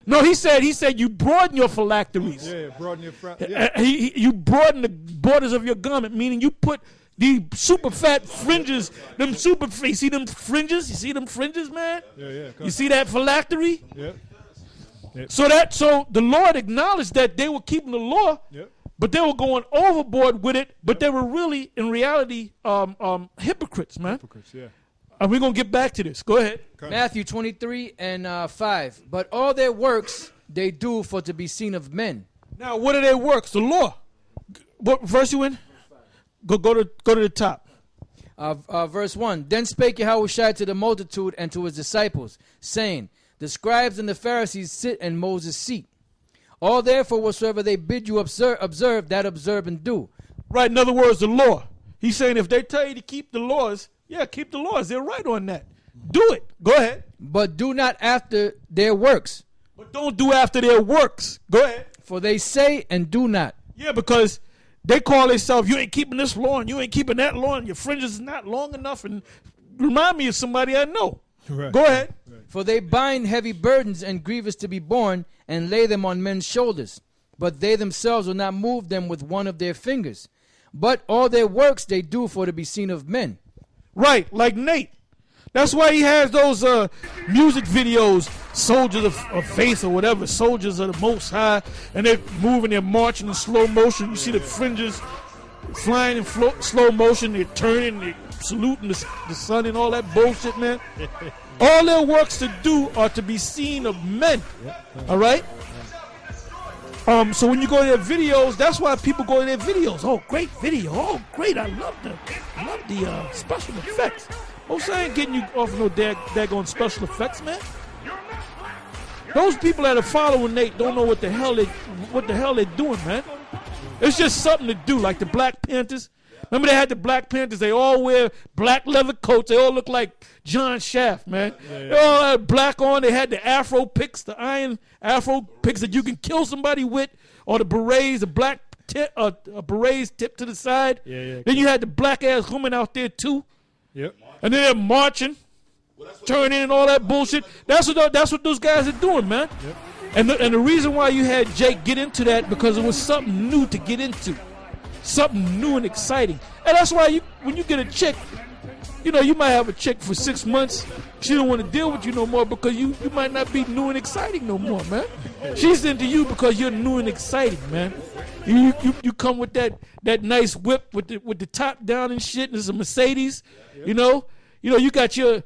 No, he said you broaden your phylacteries. Yeah, broaden your you broaden the borders of your garment, meaning you put the super fat fringes, you see them fringes? You see them fringes, man? Yeah. You see that phylactery? Yep. So the Lord acknowledged that they were keeping the law, but they were going overboard with it, but they were really, in reality, hypocrites, man. Hypocrites, yeah. And we're going to get back to this. Go ahead. Matthew 23 and 5. But all their works they do for to be seen of men. Now, what are their works? The law. What verse you in? Go to the top. Verse 1. Then spake Yahushua to the multitude and to his disciples, saying, the scribes and the Pharisees sit in Moses' seat. All therefore whatsoever they bid you observe, that observe and do. Right, in other words, the law. He's saying if they tell you to keep the laws, keep the laws. They're right on that. Do it. Go ahead. But do not after their works. But don't do after their works. Go ahead. For they say and do not. Yeah, because they call themselves, you ain't keeping this law and you ain't keeping that law and your fringes is not long enough. And remind me of somebody I know. Right. Go ahead. Right. For they bind heavy burdens and grievous to be borne and lay them on men's shoulders. But they themselves will not move them with one of their fingers. But all their works they do for to be seen of men. Right, like Nate. That's why he has those music videos, Soldiers of Faith or whatever, Soldiers of the Most High, and they're moving, they're marching in slow motion. You see the fringes flying in slow motion, they're turning, they're saluting the sun and all that bullshit, man. All their works to do are to be seen of men, all right? So when you go to their videos, that's why people go to their videos. Oh, great video. Oh, great. I love the special effects. Most I ain't getting you off no daggone special effects, man. Those people that are following Nate don't know what the hell they're doing, man. It's just something to do, like the Black Panthers. Remember they had the Black Panthers, they all wear black leather coats, they all look like John Shaft, man. They all had black on, they had the afro picks, the iron afro picks that you can kill somebody with, or the berets, the black berets tipped to the side. Then you had the black ass women out there too. Yep. And then they're marching, turning and all that bullshit. That's what those guys are doing, man. Yep. And the reason why you had Jake get into that, because it was something new to get into. Something new and exciting. And that's why when you get a chick, you might have a chick for 6 months. She don't want to deal with you no more because you might not be new and exciting no more, man. She's into you because you're new and exciting, man. You come with that nice whip with the top down and shit, and it's a Mercedes, you got your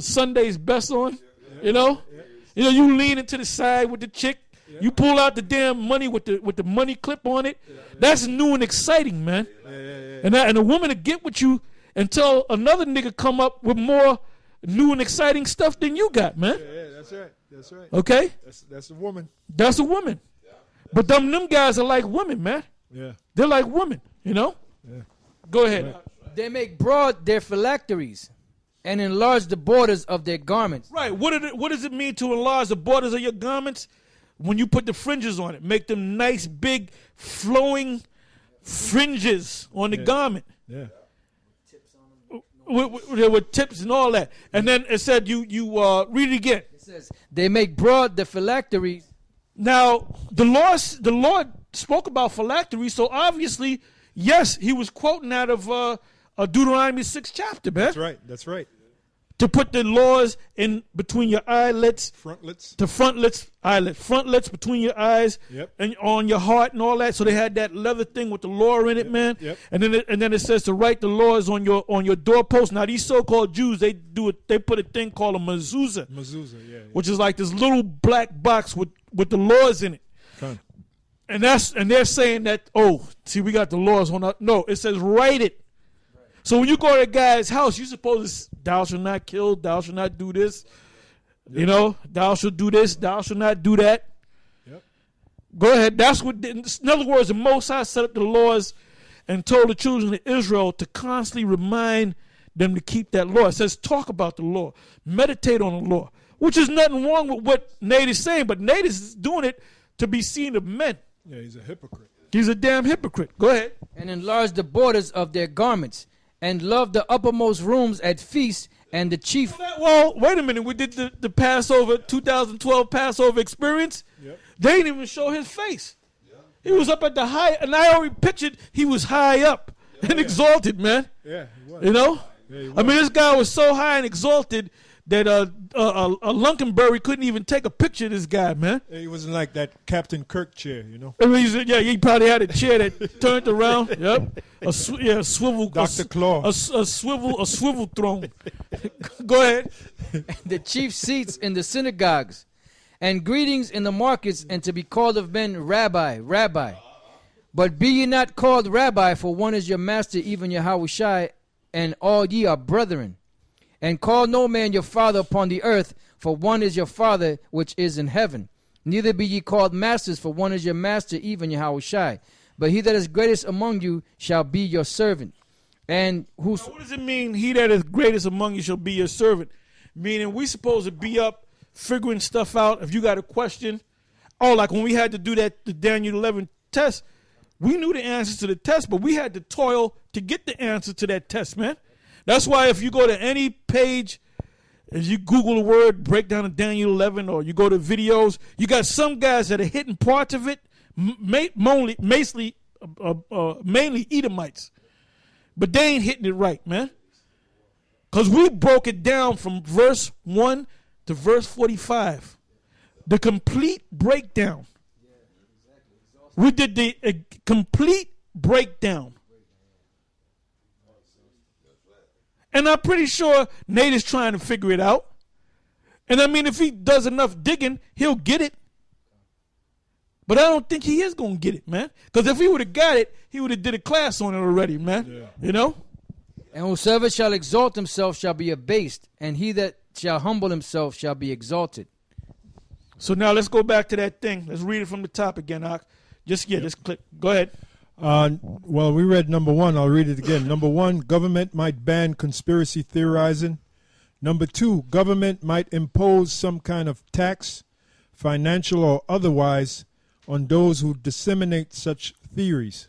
Sunday's best on, you lean into the side with the chick. You pull out the damn money with the money clip on it. That's new and exciting, man. And a woman to get with you until another nigga come up with more new and exciting stuff than you got, man. Yeah, that's right. Okay? That's a woman. That's a woman. But them guys are like women, man. Yeah. They're like women, Yeah. Go ahead. Right. They make broad their phylacteries and enlarge the borders of their garments. Right. What does it mean to enlarge the borders of your garments? When you put the fringes on it, make them nice, big, flowing fringes on the garment. Yeah. With tips and all that. And then it said, you read it again. It says, they make broad the phylacteries. Now, the Lord spoke about phylacteries, so obviously, yes, he was quoting out of Deuteronomy 6th chapter, man. That's right. To put the laws in between your eyelets. Frontlets. The frontlets between your eyes. Yep. And on your heart and all that. So they had that leather thing with the law in it, man. Yep. And then it says to write the laws on your doorpost. Now these so-called Jews, they put a thing called a mezuzah. Yeah. Which is like this little black box with the laws in it. Okay. And they're saying that, see, we got the laws on our. No, it says write it. So when you go to a guy's house, you're supposed to, thou shalt not kill, thou shalt not do this. Yep. Thou shalt do this, thou shalt not do that. Yep. Go ahead. That's what, in other words, the Most High set up the laws and told the children of Israel to constantly remind them to keep that law. It says talk about the law, meditate on the law, which is nothing wrong with what Nate is saying, but Nate is doing it to be seen of men. Yeah, he's a hypocrite. He's a damn hypocrite. Go ahead. And enlarge the borders of their garments, and love the uppermost rooms at feasts, And the chief, Well, wait a minute. We did the Passover 2012 Passover experience. Yep. They didn't even show his face. He was up at the high, and I already pictured he was high up and exalted, man. Yeah, he was. You know? Yeah, he I mean, was. this guy was so high and exalted that a Lunkenberry couldn't even take a picture of this guy, man. He wasn't like that Captain Kirk chair, you know. I mean, he probably had a chair that turned around. Yep, a swivel, Dr. Claw. a swivel throne. Go ahead. the chief seats in the synagogues, and greetings in the markets, and to be called of men Rabbi, Rabbi. But be ye not called Rabbi, for one is your master, even Yahushai, and all ye are brethren. And call no man your father upon the earth, for one is your Father which is in heaven. Neither be ye called masters, for one is your master, even Yahushai. But he that is greatest among you shall be your servant. And who's What does it mean? He that is greatest among you shall be your servant. Meaning we supposed to be up figuring stuff out. If you got a question, like when we had to do the Daniel 11 test, we knew the answers to the test, but we had to toil to get the answer to that test, man. That's why if you go to any page, if you Google the word breakdown of Daniel 11, or you go to videos, you got some guys that are hitting parts of it, mainly Edomites. But they ain't hitting it right, man. Because we broke it down from verse 1 to verse 45. The complete breakdown. We did the complete breakdown. And I'm pretty sure Nate is trying to figure it out. And I mean, if he does enough digging, he'll get it. But I don't think he is going to get it, man. Because if he would have got it, he would have did a class on it already, man. Yeah. You know? And whosoever shall exalt himself shall be abased, and he that shall humble himself shall be exalted. So now let's go back to that thing. Let's read it from the top again, Ak. Let's click. Go ahead. Well, we read number 1. I'll read it again. Number 1, government might ban conspiracy theorizing. Number 2, government might impose some kind of tax, financial or otherwise, on those who disseminate such theories.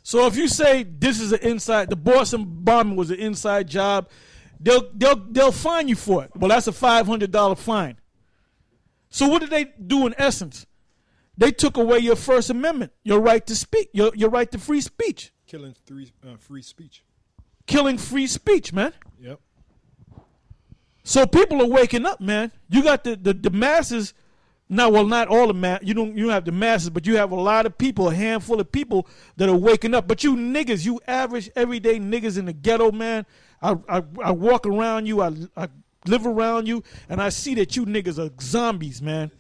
So if you say this is the Boston bombing was an inside job, they'll fine you for it. Well, that's a $500 fine. So what did they do in essence? They took away your First Amendment, your right to speak, your right to free speech. Killing free speech. Killing free speech, man. Yep. So people are waking up, man. You got the masses. Now, well, not all the you don't have the masses, but you have a lot of people, a handful of people that are waking up. But you niggas, you average everyday niggas in the ghetto, man. I walk around you, I live around you, and I see that you niggas are zombies, man.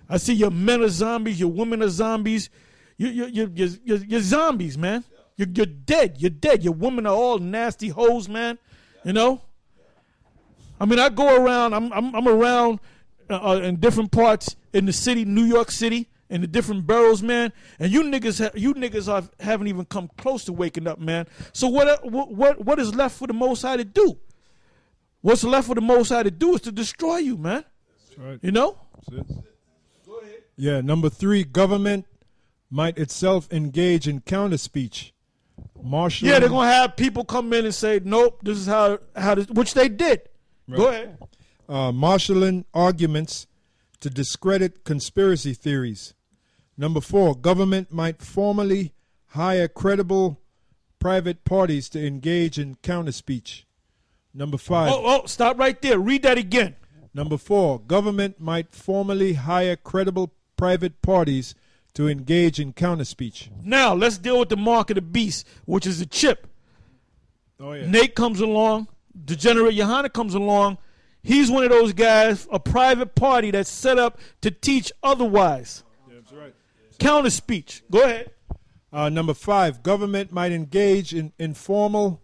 I see your men are zombies, your women are zombies. You're zombies, man. You're dead. You're dead. Your women are all nasty hoes, man. You know. I mean, I go around. I'm around in different parts in the city, New York City, in the different boroughs, man. And you niggas haven't even come close to waking up, man. So what is left for the Most High to do? What's left for the Most High to do is to destroy you, man. That's right. You know. That's it. Go ahead. Yeah. Number 3, government might itself engage in counter speech. Marshalling. Yeah, they're gonna have people come in and say, "Nope, this is how this," which they did. Right. Go ahead. Marshalling arguments to discredit conspiracy theories. Number 4, government might formally hire credible private parties to engage in counter speech. Number 5. Stop right there. Read that again. Number 4, government might formally hire credible private parties to engage in counter speech. Now, let's deal with the mark of the beast, which is the chip. Oh, yeah. Nate comes along. Degenerate Johanna comes along. He's one of those guys, a private party that's set up to teach otherwise. Yeah, that's right. Counter speech. Go ahead. Number 5, government might engage in informal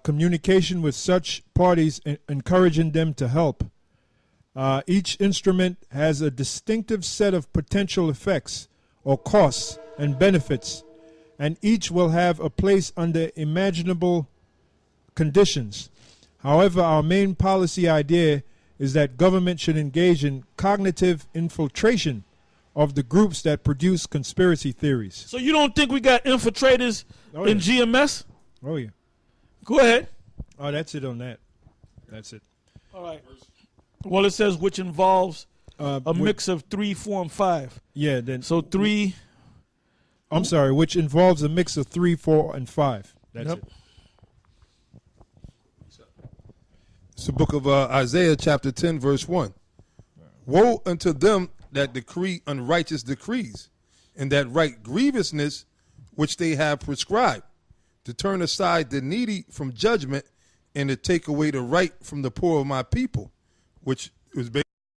communication with such parties, encouraging them to help. Each instrument has a distinctive set of potential effects or costs and benefits, and each will have a place under imaginable conditions. However, our main policy idea is that government should engage in cognitive infiltration of the groups that produce conspiracy theories. So you don't think we got infiltrators in GMS? Oh, yeah. Go ahead. Oh, that's it on that. That's it. All right. Well, it says which involves a mix of 3, 4, and 5. Yeah. Then. So 3. I'm sorry. Which involves a mix of 3, 4, and 5. That's Yep. it. It's the book of Isaiah, chapter 10, verse 1. Woe unto them that decree unrighteous decrees, and that write grievousness which they have prescribed, to turn aside the needy from judgment, and to take away the right from the poor of my people, which was based